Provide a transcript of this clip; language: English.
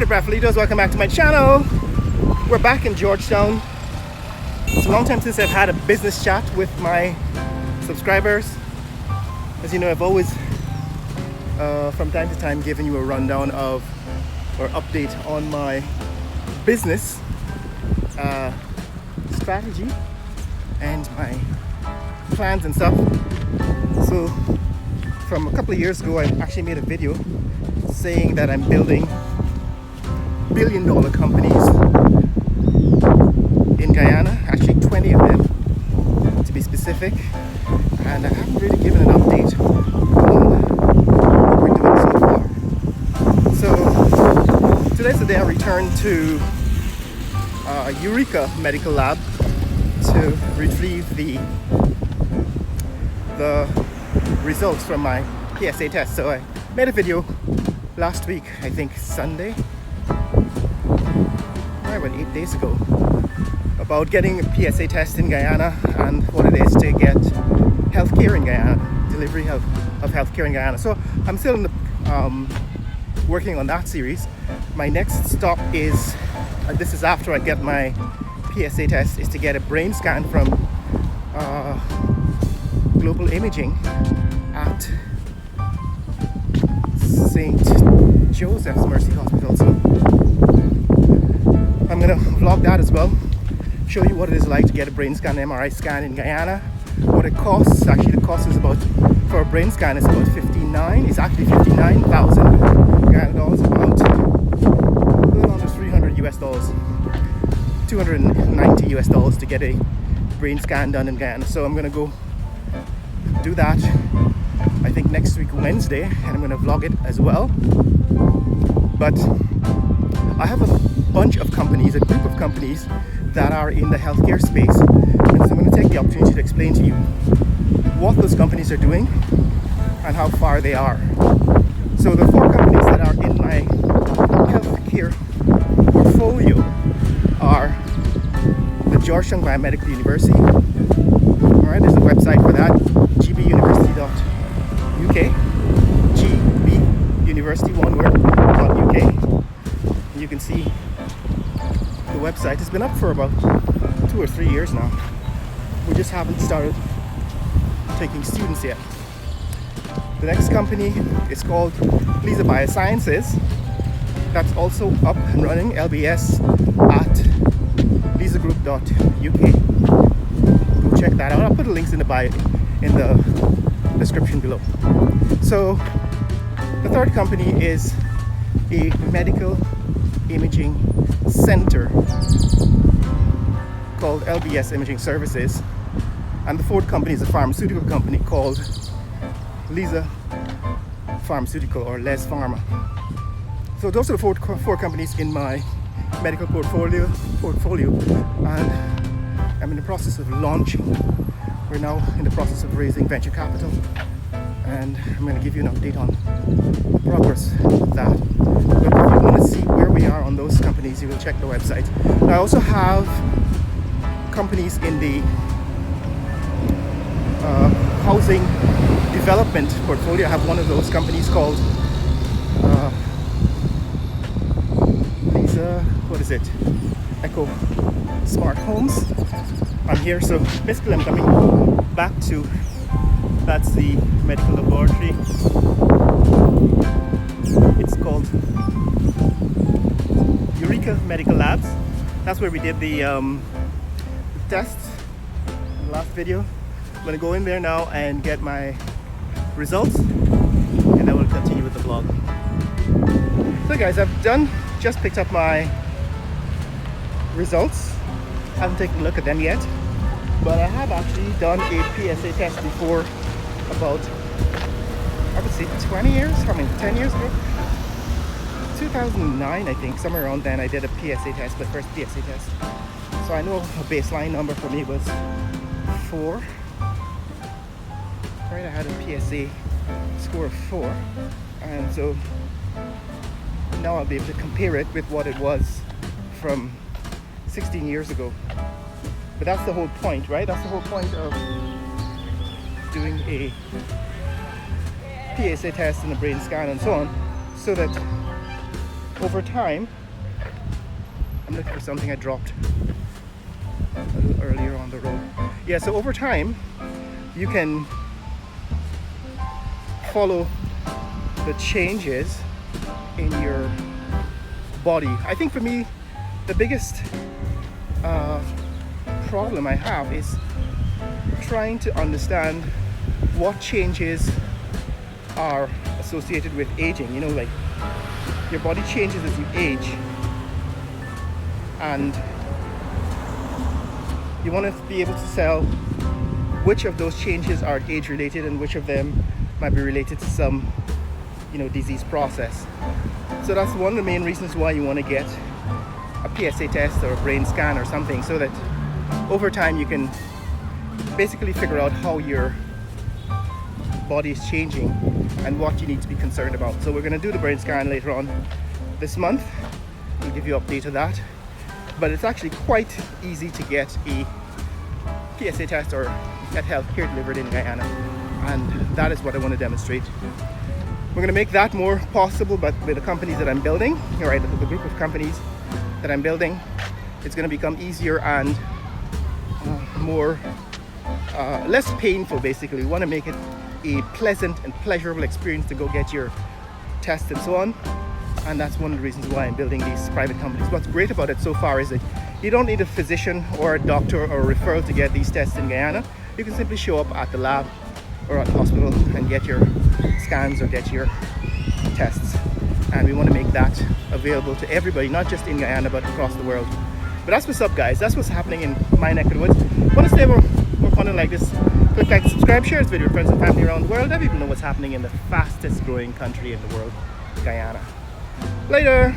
What up, Raffalitos? Welcome back to my channel. We're back in Georgetown. It's a long time since I've had a business chat with my subscribers. As you know, I've always from time to time given you a rundown of or update on my business strategy and my plans and stuff. So from a couple of years ago, I actually made a video saying that I'm building billion-dollar companies in Guyana, actually 20 of them to be specific, and I haven't really given an update on what we're doing so far. So today's the day I returned to Eureka Medical Lab to retrieve the results from my PSA test. So I made a video last week, I think Sunday, about 8 days ago, about getting a PSA test in Guyana and what it is to get healthcare in Guyana, delivery of healthcare in Guyana. So I'm still in the, working on that series. My next stop is, this is after I get my PSA test, is to get a brain scan from global imaging at St. Joseph's Mercy Hospital. So I'm gonna vlog that as well, show you what it is like to get a brain scan, MRI scan in Guyana, what it costs. Actually, the cost is about, for a brain scan, is about 59,000 Guyana dollars, about a little under 300 US dollars, 290 US dollars to get a brain scan done in Guyana. So I'm gonna go do that, I think next week Wednesday, and I'm gonna vlog it as well. But I have a bunch of companies, a group of companies that are in the healthcare space, and so I'm going to take the opportunity to explain to you what those companies are doing and how far they are. So the 4 companies that are in my healthcare portfolio are the Georgetown Biomedical University. Alright, there's a website for that, gbuniversity.uk, gbuniversity, one word, .uk. You can see the website has been up for about 2 or 3 years now. We just haven't started taking students yet. The next company is called Lisa Biosciences. That's also up and running, LBS at lisagroup.uk. Go check that out. I'll put the links in the bio, in the description below. So the third company is a medical imaging center called LBS Imaging Services, and the fourth company is a pharmaceutical company called Lisa Pharmaceutical, or Les Pharma. So those are the four companies in my medical portfolio, and I'm in the process of launching. We're now in the process of raising venture capital, and I'm going to give you an update on the progress of that. But if you want to see where we are on those companies, you will check the website. I also have companies in the housing development portfolio. I have one of those companies called Lisa, what is it? Echo Smart Homes. I'm here, so basically I'm coming back to, that's the medical laboratory. It's called Eureka Medical Labs. That's where we did the test in the last video. I'm gonna go in there now and get my results, and then we'll continue with the vlog. So guys, I've just picked up my results. I haven't taken a look at them yet, but I have actually done a PSA test before, about, I would say 20 years, 10 years ago. 2009, I think, somewhere around then I did a PSA test, my first PSA test. So I know a baseline number for me was 4. Right, I had a PSA score of 4, and so now I'll be able to compare it with what it was from 16 years ago. But that's the whole point, right? That's the whole point of doing a PSA test and a brain scan and so on, so that over time, I'm looking for something I dropped a little earlier on the road. Yeah, so over time, you can follow the changes in your body. I think for me, the biggest problem I have is trying to understand what changes are associated with aging. You know, like your body changes as you age, and you want to be able to tell which of those changes are age related and which of them might be related to some, you know, disease process. So that's one of the main reasons why you want to get a PSA test or a brain scan or something, so that over time you can basically figure out how your body is changing and what you need to be concerned about. So we're going to do the brain scan later on this month. We'll give you an update of that. But it's actually quite easy to get a PSA test or get health care delivered in Guyana, and that is what I want to demonstrate. We're going to make that more possible, but with the companies that I'm building, right, the group of companies that I'm building, it's going to become easier and more less painful. Basically, we want to make it a pleasant and pleasurable experience to go get your test and so on, and that's one of the reasons why I'm building these private companies. What's great about it so far is that you don't need a physician or a doctor or a referral to get these tests in Guyana. You can simply show up at the lab or at the hospital and get your scans or get your tests, and we want to make that available to everybody, not just in Guyana but across the world. But that's what's up, guys. That's what's happening in my neck of the woods. Want to stay more content like this? Click like, subscribe, share this video with friends and family around the world. Let people know what's happening in the fastest growing country in the world, Guyana. Later.